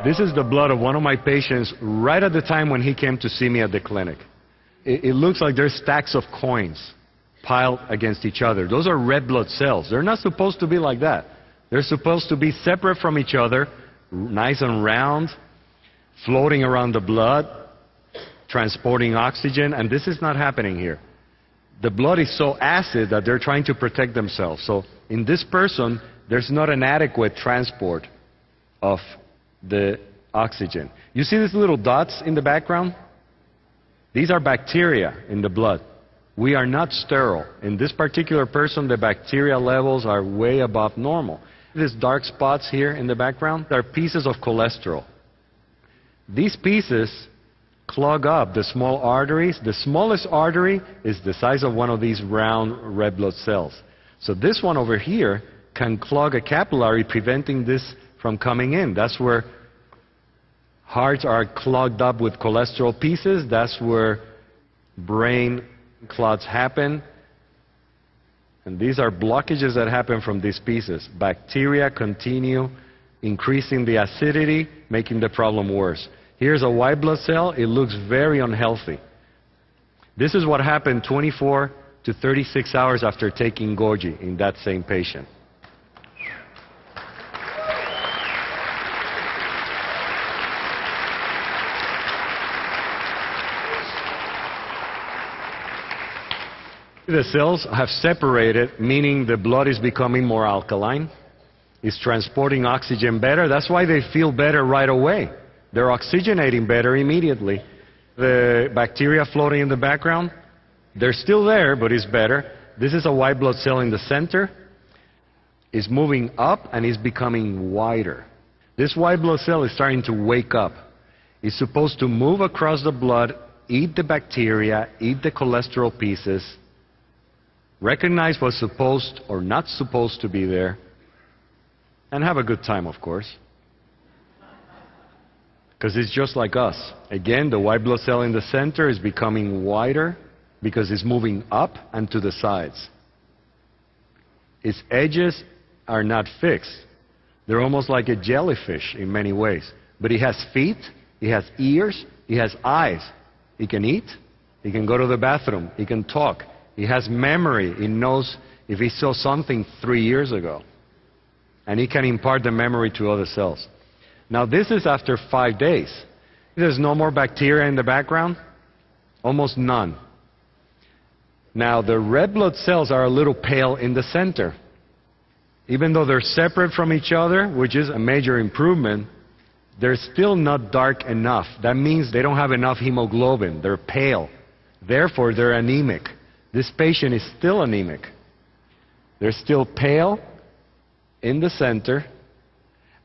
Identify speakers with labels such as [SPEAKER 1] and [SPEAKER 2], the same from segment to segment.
[SPEAKER 1] This is the blood of one of my patients right at the time when he came to see me at the clinic. It looks like there's stacks of coins piled against each other. Those are red blood cells. They're not supposed to be like that. They're supposed to be separate from each other, nice and round, floating around the blood, transporting oxygen, and this is not happening here. The blood is so acid that they're trying to protect themselves. So in this person, there's not an adequate transport of the oxygen. You see these little dots in the background? These are bacteria in the blood. We are not sterile. In this particular person, the bacteria levels are way above normal. These dark spots here in the background are pieces of cholesterol. These pieces clog up the small arteries. The smallest artery is the size of one of these round red blood cells. So this one over here can clog a capillary, preventing this from coming in. That's where hearts are clogged up with cholesterol pieces. That's where brain clots happen. And these are blockages that happen from these pieces. Bacteria continue increasing the acidity, making the problem worse. Here's a white blood cell. It looks very unhealthy. This is what happened 24 to 36 hours after taking Goji in that same patient. The cells have separated, meaning the blood is becoming more alkaline. It's transporting oxygen better. That's why they feel better right away. They're oxygenating better immediately. The bacteria floating in the background, they're still there, but it's better. This is a white blood cell in the center. It's moving up and it's becoming wider. This white blood cell is starting to wake up. It's supposed to move across the blood, eat the bacteria, eat the cholesterol pieces, recognize what's supposed or not supposed to be there, and have a good time, of course. Because it's just like us. Again, the white blood cell in the center is becoming wider because it's moving up and to the sides. Its edges are not fixed. They're almost like a jellyfish in many ways. But it has feet, it has ears, it has eyes. It can eat, it can go to the bathroom, it can talk. He has memory. He knows if he saw something 3 years ago. And he can impart the memory to other cells. Now this is after 5 days. There's no more bacteria in the background. Almost none. Now the red blood cells are a little pale in the center. Even though they're separate from each other, which is a major improvement, they're still not dark enough. That means they don't have enough hemoglobin. They're pale. Therefore, they're anemic. This patient is still anemic. They're still pale in the center,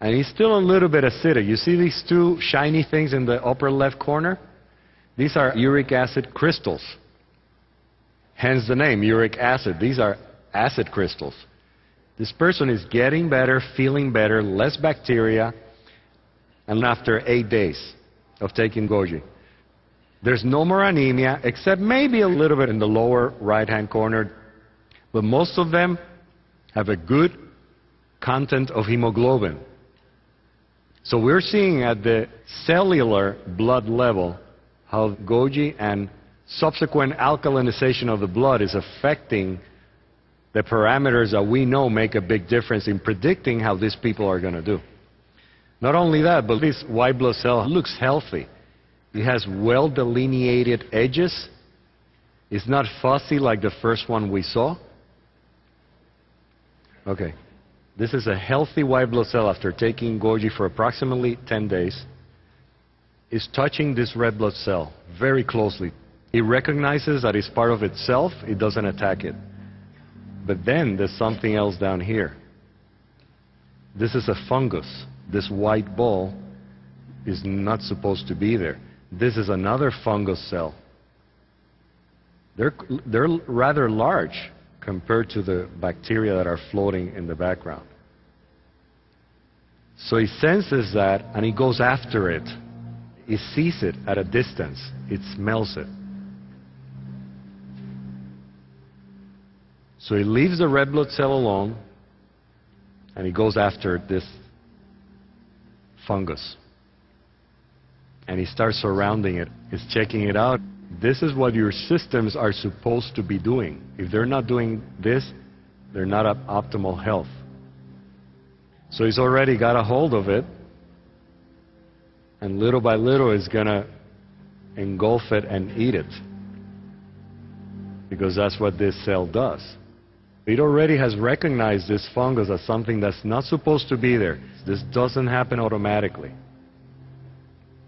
[SPEAKER 1] and he's still a little bit acidic. You see these two shiny things in the upper left corner? These are uric acid crystals. Hence the name, uric acid. These are acid crystals. This person is getting better, feeling better, less bacteria, and after 8 days of taking Goji. There's no more anemia, except maybe a little bit in the lower right-hand corner. But most of them have a good content of hemoglobin. So we're seeing at the cellular blood level how Goji and subsequent alkalinization of the blood is affecting the parameters that we know make a big difference in predicting how these people are going to do. Not only that, but this white blood cell looks healthy. It has well-delineated edges. It's not fussy like the first one we saw. Okay. This is a healthy white blood cell after taking Goji for approximately 10 days. It's touching this red blood cell very closely. It recognizes that it's part of itself. It doesn't attack it. But then there's something else down here. This is a fungus. This white ball is not supposed to be there. This is another fungus cell. They're rather large compared to the bacteria that are floating in the background. So he senses that and he goes after it. He sees it at a distance. It smells it. So he leaves the red blood cell alone and he goes after this fungus. and he starts surrounding it. He's checking it out. This is what your systems are supposed to be doing. If they're not doing this, they're not at optimal health. So he's already got a hold of it, and little by little is going to engulf it and eat it, because that's what this cell does. It already has recognized this fungus as something that's not supposed to be there. This doesn't happen automatically.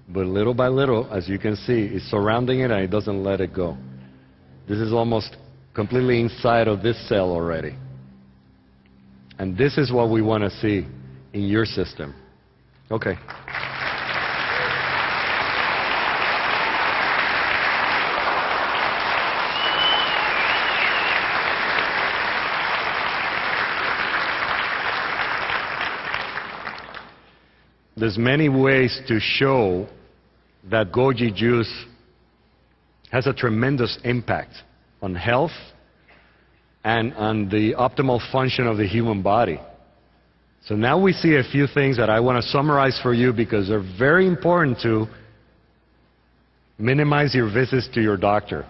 [SPEAKER 1] But little by little, as you can see, it's surrounding it and it doesn't let it go. This is almost completely inside of this cell already. And this is what we want to see in your system. Okay. There's many ways to show that goji juice has a tremendous impact on health and on the optimal function of the human body. So now we see a few things that I want to summarize for you because they're very important to minimize your visits to your doctor.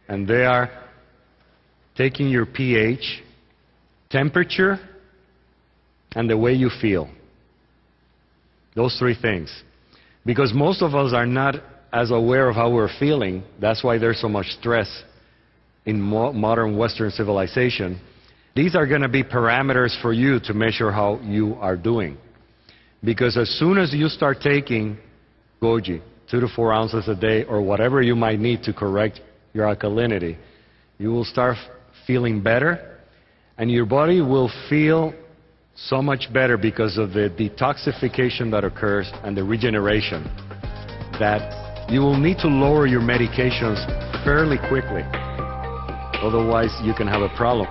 [SPEAKER 1] And they are taking your pH, temperature, and the way you feel. Those three things. Because most of us are not as aware of how we're feeling. That's why there's so much stress in modern Western civilization. These are going to be parameters for you to measure how you are doing. Because as soon as you start taking goji, 2 to 4 ounces a day, or whatever you might need to correct your alkalinity, you will start feeling better, and your body will feel so much better because of the detoxification that occurs and the regeneration, that you will need to lower your medications fairly quickly. Otherwise, you can have a problem.